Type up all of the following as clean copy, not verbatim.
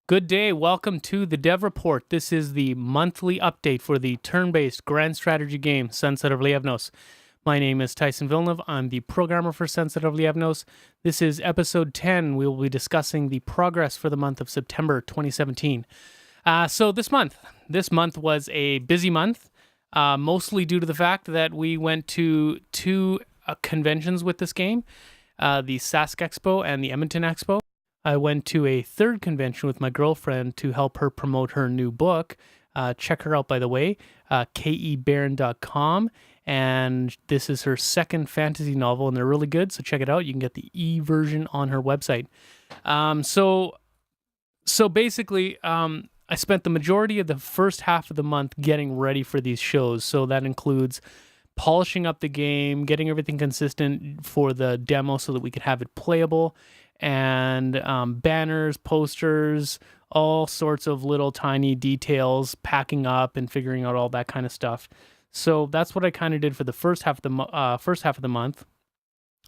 Good day. Welcome to the Dev Report. This is the monthly update for the turn-based grand strategy game, Sunset of Lievnos. My name is Tyson Villeneuve. I'm the programmer for Sunset of Lievnos. This is episode 10. We will be discussing the progress for the month of September 2017. So this month was a busy month, mostly due to the fact that we went to two conventions with this game, the Sask Expo and the Edmonton Expo. I went to a third convention with my girlfriend to help her promote her new book. Check her out, by the way, kebaron.com. And this is her second fantasy novel, and they're really good, so check it out. You can get the e-version on her website. So basically, I spent the majority of the first half of the month getting ready for these shows. So that includes polishing up the game, getting everything consistent for the demo so that we could have it playable, and banners, posters, all sorts of little tiny details, packing up and figuring out all that kind of stuff. So that's what I kind of did for the first half of the month.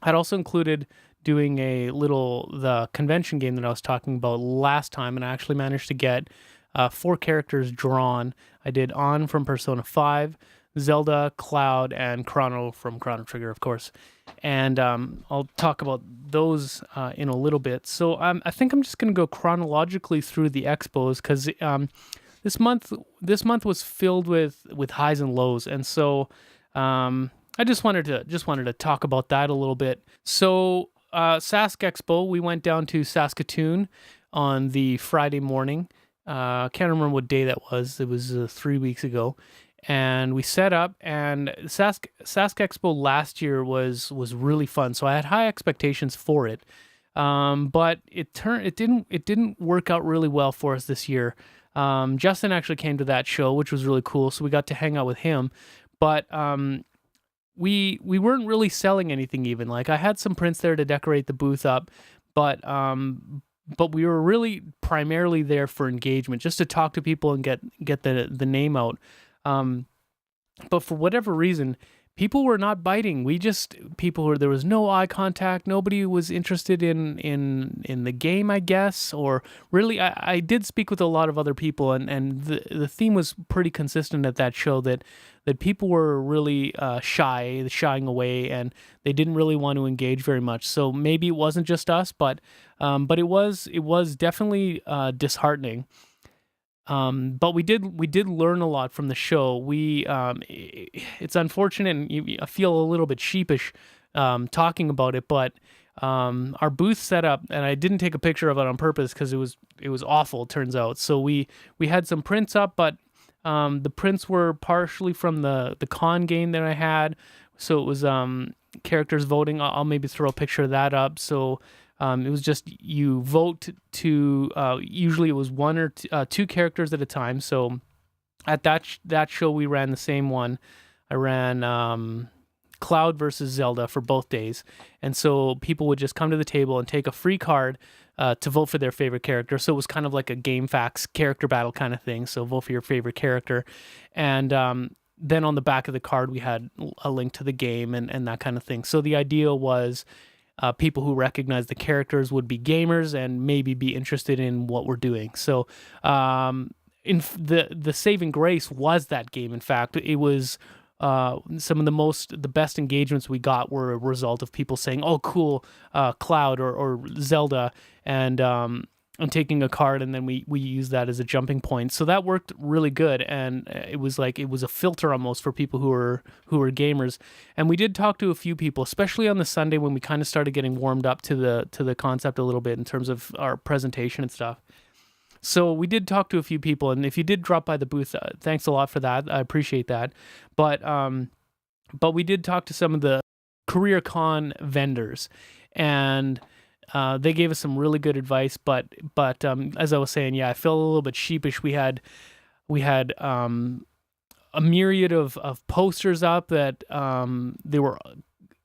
I'd also included doing the convention game that I was talking about last time, and I actually managed to get 4 characters drawn. I did On from Persona 5, Zelda, Cloud, and Chrono from Chrono Trigger, of course. And I'll talk about those in a little bit. So I think I'm just going to go chronologically through the expos because this month was filled with highs and lows, and so I just wanted to talk about that a little bit. So Sask Expo, we went down to Saskatoon on the Friday morning. Can't remember what day that was. It was 3 weeks ago. And we set up, and Sask Expo last year was really fun. So I had high expectations for it, but it didn't work out really well for us this year. Justin actually came to that show, which was really cool. So we got to hang out with him, but we weren't really selling anything even. Like I had some prints there to decorate the booth up, but we were really primarily there for engagement, just to talk to people and get the name out. But for whatever reason, people were not biting. There was no eye contact. Nobody was interested in the game, I guess, or really, I did speak with a lot of other people, and the theme was pretty consistent at that show that people were really shying away, and they didn't really want to engage very much. So maybe it wasn't just us, but it was definitely disheartening. But we did learn a lot from the show. It's unfortunate, and I feel a little bit sheepish talking about it, but our booth setup, and I didn't take a picture of it on purpose because it was awful, it turns out. So we had some prints up, but the prints were partially from the con game that I had. So it was characters voting. I'll maybe throw a picture of that up. So it was just you vote to usually it was one or two characters at a time. So at that show we ran the same one. I ran Cloud versus Zelda for both days, and so people would just come to the table and take a free card to vote for their favorite character. So it was kind of like a GameFAQs character battle kind of thing. So vote for your favorite character, and then on the back of the card we had a link to the game and that kind of thing. So the idea was people who recognize the characters would be gamers and maybe be interested in what we're doing. So in the saving grace was that game. In fact, it was some of the best engagements we got were a result of people saying, "Oh, cool, Cloud or Zelda," and taking a card, and then we used that as a jumping point. So that worked really good, and it was a filter almost for people who were gamers. And we did talk to a few people, especially on the Sunday when we kind of started getting warmed up to the concept a little bit in terms of our presentation and stuff. So we did talk to a few people, and if you did drop by the booth, thanks a lot for that. I appreciate that. But we did talk to some of the Career Con vendors, and they gave us some really good advice. But as I was saying, yeah, I felt a little bit sheepish. We had a myriad of posters up that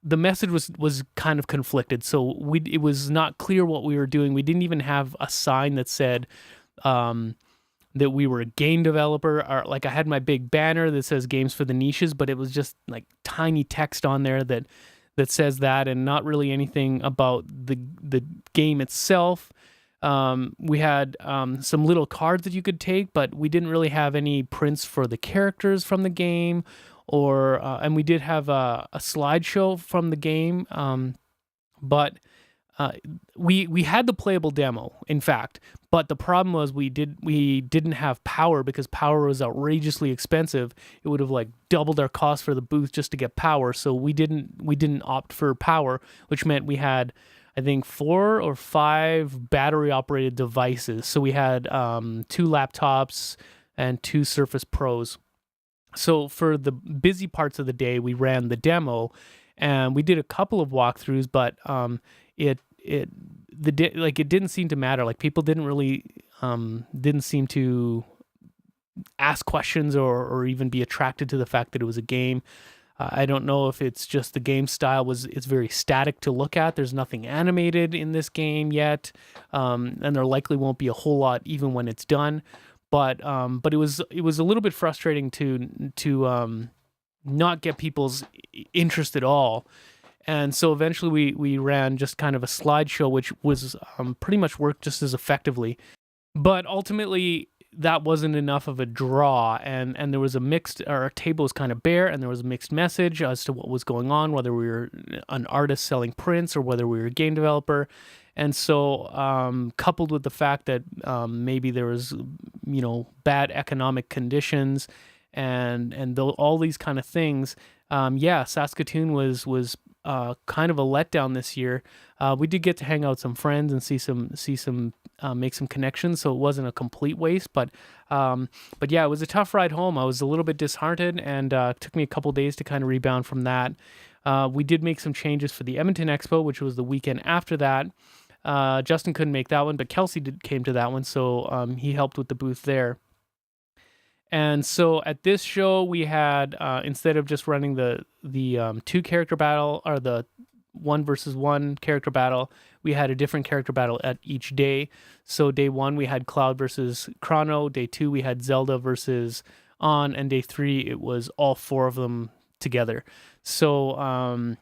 the message was kind of conflicted. So it was not clear what we were doing. We didn't even have a sign that said that we were a game developer. Or like I had my big banner that says Games for the Niches, but it was just like tiny text on there that says that, and not really anything about the game itself. We had some little cards that you could take, but we didn't really have any prints for the characters from the game, and we did have a slideshow from the game, but uh, we had the playable demo, in fact, but the problem was we didn't have power because power was outrageously expensive. It would have like doubled our cost for the booth just to get power, so we didn't opt for power, which meant we had, I think, 4 or 5 battery operated devices. So we had 2 laptops and 2 Surface Pros. So for the busy parts of the day, we ran the demo, and we did a couple of walkthroughs, but it it it didn't seem to matter. Like people didn't seem to ask questions or even be attracted to the fact that it was a game. I don't know if it's just the game style it's very static to look at. There's nothing animated in this game yet, and there likely won't be a whole lot even when it's done. But it was a little bit frustrating to not get people's interest at all. And so eventually we ran just kind of a slideshow, which was pretty much worked just as effectively. But ultimately, that wasn't enough of a draw, and there was our table was kind of bare, and there was a mixed message as to what was going on, whether we were an artist selling prints or whether we were a game developer. And so, coupled with the fact that maybe there was, bad economic conditions, and all these kind of things, Saskatoon was kind of a letdown this year. We did get to hang out with some friends and see some make some connections, so it wasn't a complete waste. But yeah, it was a tough ride home. I was a little bit disheartened, and it took me a couple days to kind of rebound from that. We did make some changes for the Edmonton Expo, which was the weekend after that. Justin couldn't make that one, but Kelsey came to that one, so he helped with the booth there. And so at this show, we had instead of just running the 2 character battle or the 1 versus 1 character battle, we had a different character battle at each day. So day 1 we had Cloud versus Chrono. Day 2 we had Zelda versus On, and day 3 it was all 4 of them together. So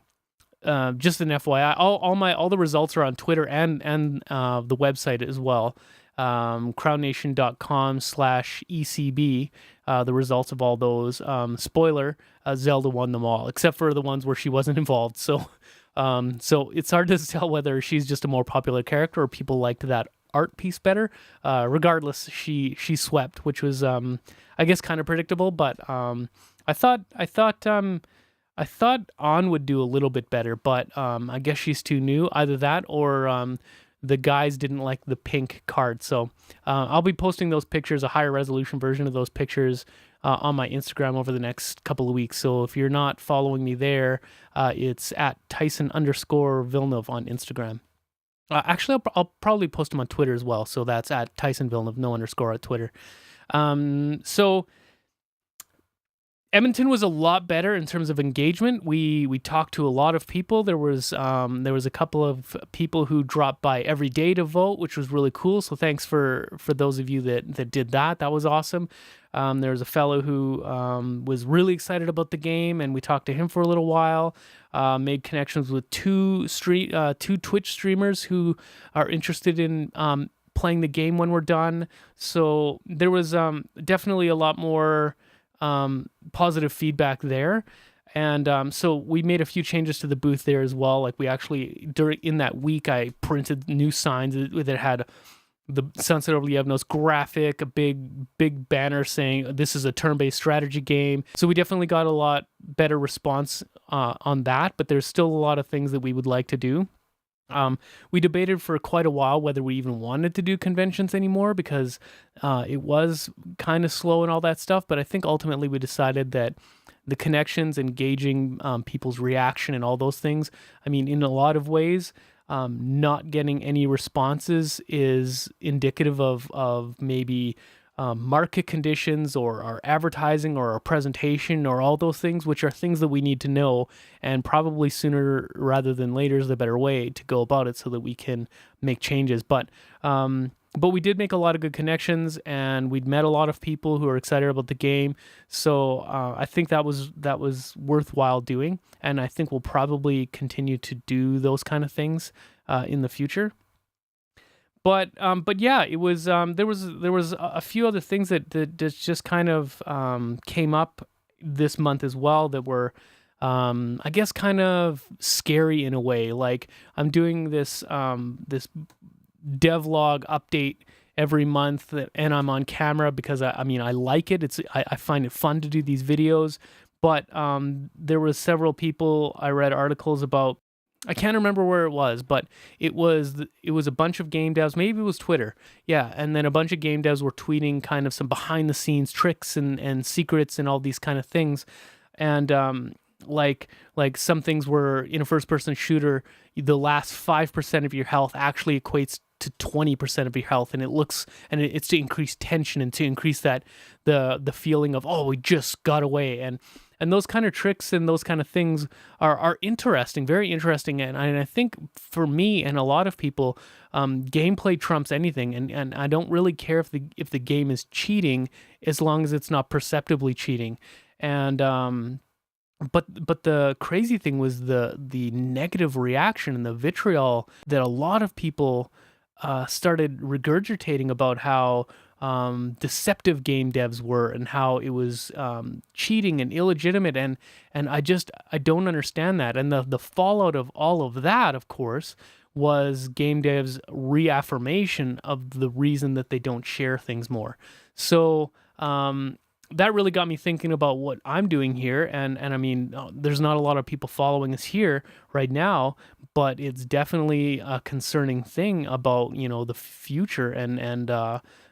just an FYI, all the results are on Twitter and the website as well. crownnation.com/ECB, the results of all those. Spoiler, Zelda won them all, except for the ones where she wasn't involved. So it's hard to tell whether she's just a more popular character or people liked that art piece better. Regardless, she swept, which was, I guess, kind of predictable, but I thought On would do a little bit better, but I guess she's too new. Either that or the guys didn't like the pink card. So I'll be posting those pictures, a higher resolution version of those pictures, on my Instagram over the next couple of weeks. So if you're not following me there, it's at Tyson_Villeneuve on Instagram. Actually, I'll probably post them on Twitter as well. So that's at Tyson Villeneuve, no underscore at Twitter. So Edmonton was a lot better in terms of engagement. We talked to a lot of people. There was a couple of people who dropped by every day to vote, which was really cool. So thanks for those of you that did that. That was awesome. There was a fellow who was really excited about the game, and we talked to him for a little while. Made connections with two Twitch streamers who are interested in playing the game when we're done. So there was definitely a lot more positive feedback there. And so we made a few changes to the booth there as well. Like we actually, in that week, I printed new signs that had the Sunset Over Yevnos graphic, a big banner saying this is a turn-based strategy game. So we definitely got a lot better response on that, but there's still a lot of things that we would like to do. We debated for quite a while whether we even wanted to do conventions anymore because it was kind of slow and all that stuff. But I think ultimately we decided that the connections, engaging people's reaction and all those things, I mean, in a lot of ways, not getting any responses is indicative of maybe market conditions or our advertising or our presentation or all those things, which are things that we need to know, and probably sooner rather than later is the better way to go about it so that we can make changes. But we did make a lot of good connections, and we'd met a lot of people who are excited about the game. So I think that was worthwhile doing, and I think we'll probably continue to do those kind of things in the future. But yeah, it was there was a few other things that just kind of came up this month as well that were I guess kind of scary in a way. Like I'm doing this devlog update every month, and I'm on camera because I mean I like it. I find it fun to do these videos. But there was several people I read articles about. I can't remember where it was, but it was a bunch of game devs. Maybe it was Twitter, yeah. And then a bunch of game devs were tweeting kind of some behind the scenes tricks and secrets and all these kind of things. And like some things were in a first person shooter, the last 5% of your health actually equates to 20% of your health, and it's to increase tension and to increase that the feeling of, oh, we just got away. And those kind of tricks and those kind of things are interesting, very interesting. And I think for me and a lot of people, gameplay trumps anything. And I don't really care if the game is cheating, as long as it's not perceptibly cheating. And but the crazy thing was the negative reaction and the vitriol that a lot of people started regurgitating about how deceptive game devs were and how it was cheating and illegitimate, and I don't understand that. And the fallout of all of that, of course, was game devs' reaffirmation of the reason that they don't share things more. So that really got me thinking about what I'm doing here. And I mean, there's not a lot of people following us here right now, but it's definitely a concerning thing about, the future and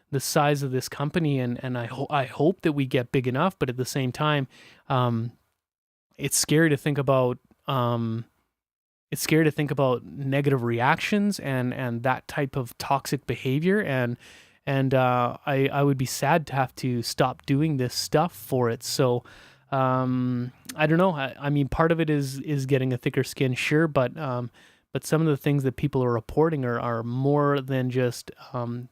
the size of this company. And I hope that we get big enough, but at the same time, it's scary to think about. It's scary to think about negative reactions and that type of toxic behavior. And I would be sad to have to stop doing this stuff for it. So I don't know. I mean, part of it is getting a thicker skin, sure, but some of the things that people are reporting are more than just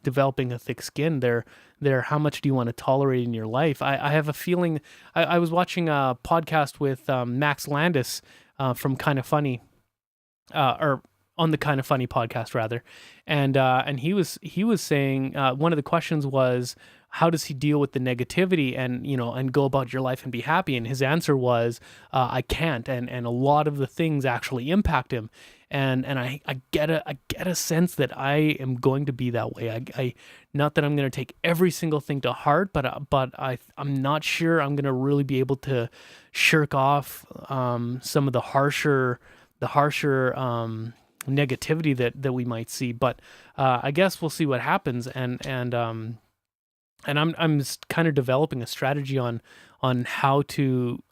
developing a thick skin. They're how much do you want to tolerate in your life? I have a feeling. I was watching a podcast with Max Landis from Kind of Funny, or on the Kind of Funny podcast rather, and he was saying one of the questions was, how does he deal with the negativity and go about your life and be happy? And his answer was, I can't, and a lot of the things actually impact him, and I get a sense that I am going to be that way. I not that I'm going to take every single thing to heart, but I'm not sure I'm going to really be able to shirk off some of the harsher negativity that we might see. But I guess we'll see what happens, and I'm kind of developing a strategy on how to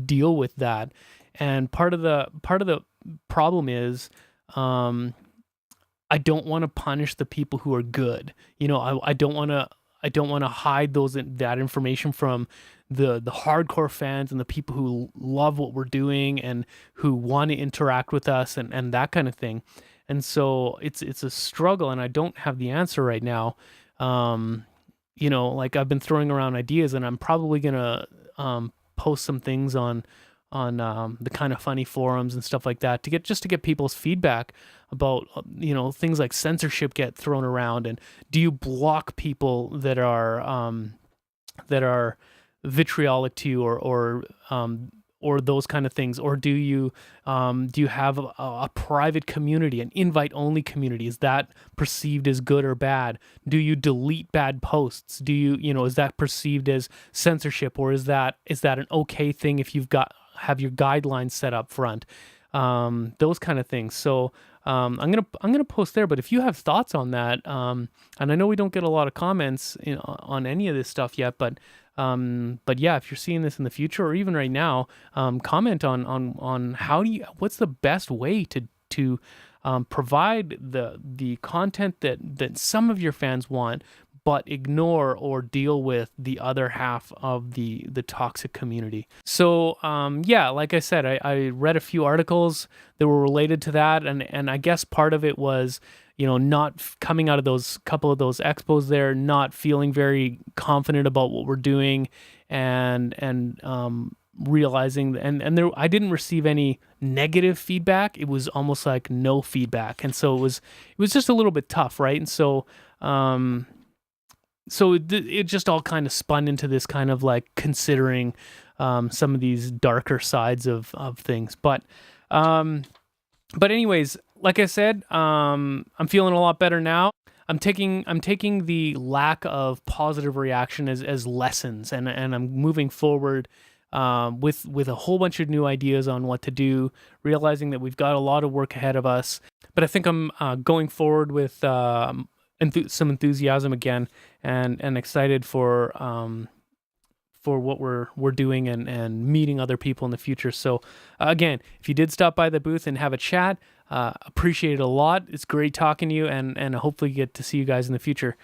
deal with that. And part of the problem is I don't want to punish the people who are good. I don't want to hide that information from the hardcore fans and the people who love what we're doing and who want to interact with us and that kind of thing. And so it's a struggle, and I don't have the answer right now. Like I've been throwing around ideas, and I'm probably gonna post some things on the Kind of Funny forums and stuff like that to get people's feedback about things like censorship get thrown around, and do you block people that are vitriolic to you or those kind of things, or do you have a private community, an invite only community? Is that perceived as good or bad? Do you delete bad posts? Do you is that perceived as censorship, or is that an okay thing if have your guidelines set up front? Those kind of things. So I'm gonna post there. But if you have thoughts on that, and I know we don't get a lot of comments on any of this stuff yet, but yeah, if you're seeing this in the future or even right now, comment on what's the best way to provide the content that some of your fans want, but ignore or deal with the other half of the toxic community. So yeah, like I said, I read a few articles that were related to that, and I guess part of it was not coming out of those couple of those expos there, not feeling very confident about what we're doing, and realizing, and there, I didn't receive any negative feedback. It was almost like no feedback, and so it was just a little bit tough, right? And so it just all kind of spun into this kind of like considering some of these darker sides of things. But anyways, like I said, I'm feeling a lot better now. I'm taking the lack of positive reaction as lessons, and I'm moving forward with a whole bunch of new ideas on what to do, realizing that we've got a lot of work ahead of us. But I think I'm going forward with some enthusiasm again, and excited for what we're doing and meeting other people in the future. So again, if you did stop by the booth and have a chat, appreciate it a lot. It's great talking to you, and hopefully get to see you guys in the future.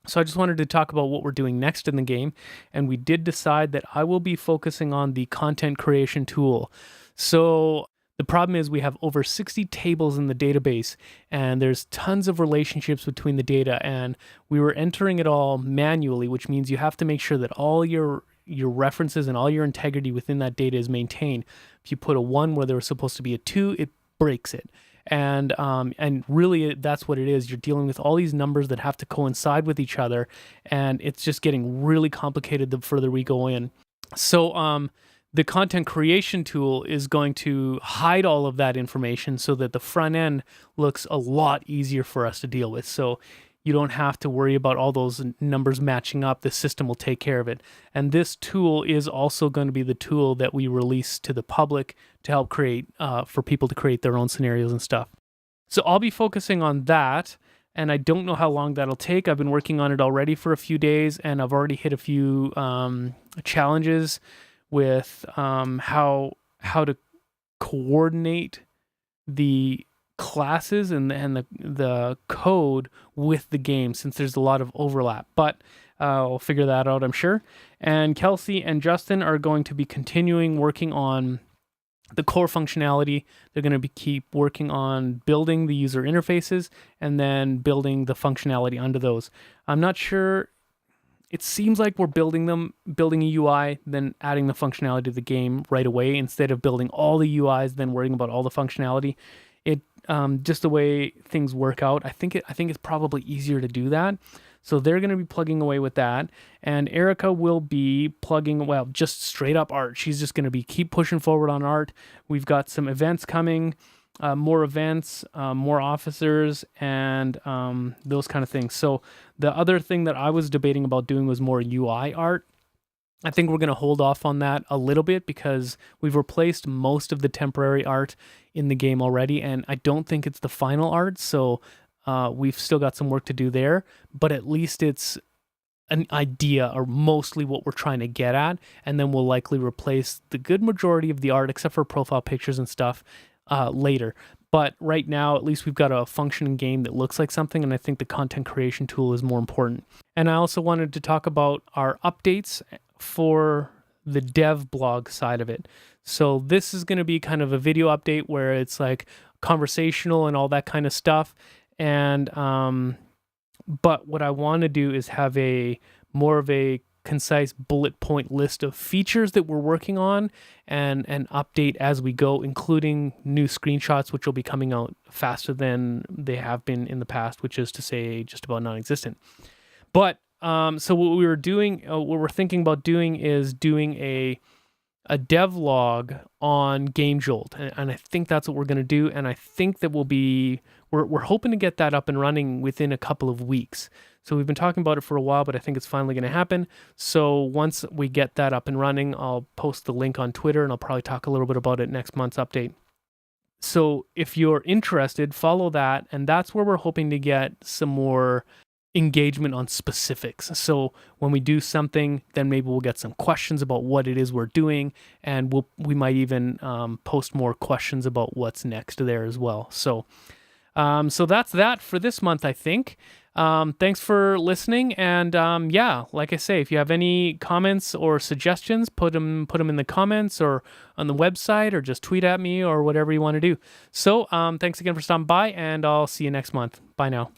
So I just wanted to talk about what we're doing next in the game, and we did decide that I will be focusing on the content creation tool. So the problem is we have over 60 tables in the database, and there's tons of relationships between the data, and we were entering it all manually, which means you have to make sure that all your references and all your integrity within that data is maintained. If you put a 1 where there was supposed to be a 2, it breaks it. And really that's what it is. You're dealing with all these numbers that have to coincide with each other, and it's just getting really complicated the further we go in. So the content creation tool is going to hide all of that information so that the front end looks a lot easier for us to deal with. So you don't have to worry about all those numbers matching up. The system will take care of it. And this tool is also going to be the tool that we release to the public to help create, for people to create their own scenarios and stuff. So I'll be focusing on that, and I don't know how long that'll take. I've been working on it already for a few days, and I've already hit a few challenges with how to coordinate the classes and the code with the game, since there's a lot of overlap. But I'll figure that out, I'm sure. And Kelsey and Justin are going to be continuing working on the core functionality. They're going to keep working on building the user interfaces and then building the functionality under those. I'm not sure. It seems like we're building a UI, then adding the functionality to the game right away, instead of building all the UIs, then worrying about all the functionality. Just the way things work out, I think it's probably easier to do that. So they're going to be plugging away with that, and Erica will be plugging, well, just straight up art. She's just going to be keep pushing forward on art. We've got some events coming, more events, more officers, and those kind of things. So the other thing that I was debating about doing was more UI art. I think we're going to hold off on that a little bit because we've replaced most of the temporary art in the game already, and I don't think it's the final art, so we've still got some work to do there, but at least it's an idea, or mostly what we're trying to get at, and then we'll likely replace the good majority of the art, except for profile pictures and stuff, later. But right now, at least we've got a functioning game that looks like something, and I think the content creation tool is more important. And I also wanted to talk about our updates for the dev blog side of it. So this is going to be kind of a video update where it's like conversational and all that kind of stuff. And but what I want to do is have a more of a concise bullet point list of features that we're working on, and update as we go, including new screenshots, which will be coming out faster than they have been in the past, which is to say just about non-existent. But so what we're thinking about doing is doing a devlog on Game Jolt, and I think that's what we're going to do. And I think that we're hoping to get that up and running within a couple of weeks. So we've been talking about it for a while, but I think it's finally going to happen. So once we get that up and running, I'll post the link on Twitter, and I'll probably talk a little bit about it next month's update. So if you're interested, follow that, and that's where we're hoping to get some more engagement on specifics. So when we do something, then maybe we'll get some questions about what it is we're doing, and we might even post more questions about what's next there as well. So that's that for this month, I think. Thanks for listening, and yeah, like I say, if you have any comments or suggestions, put them in the comments or on the website, or just tweet at me, or whatever you want to do. So thanks again for stopping by, and I'll see you next month. Bye now.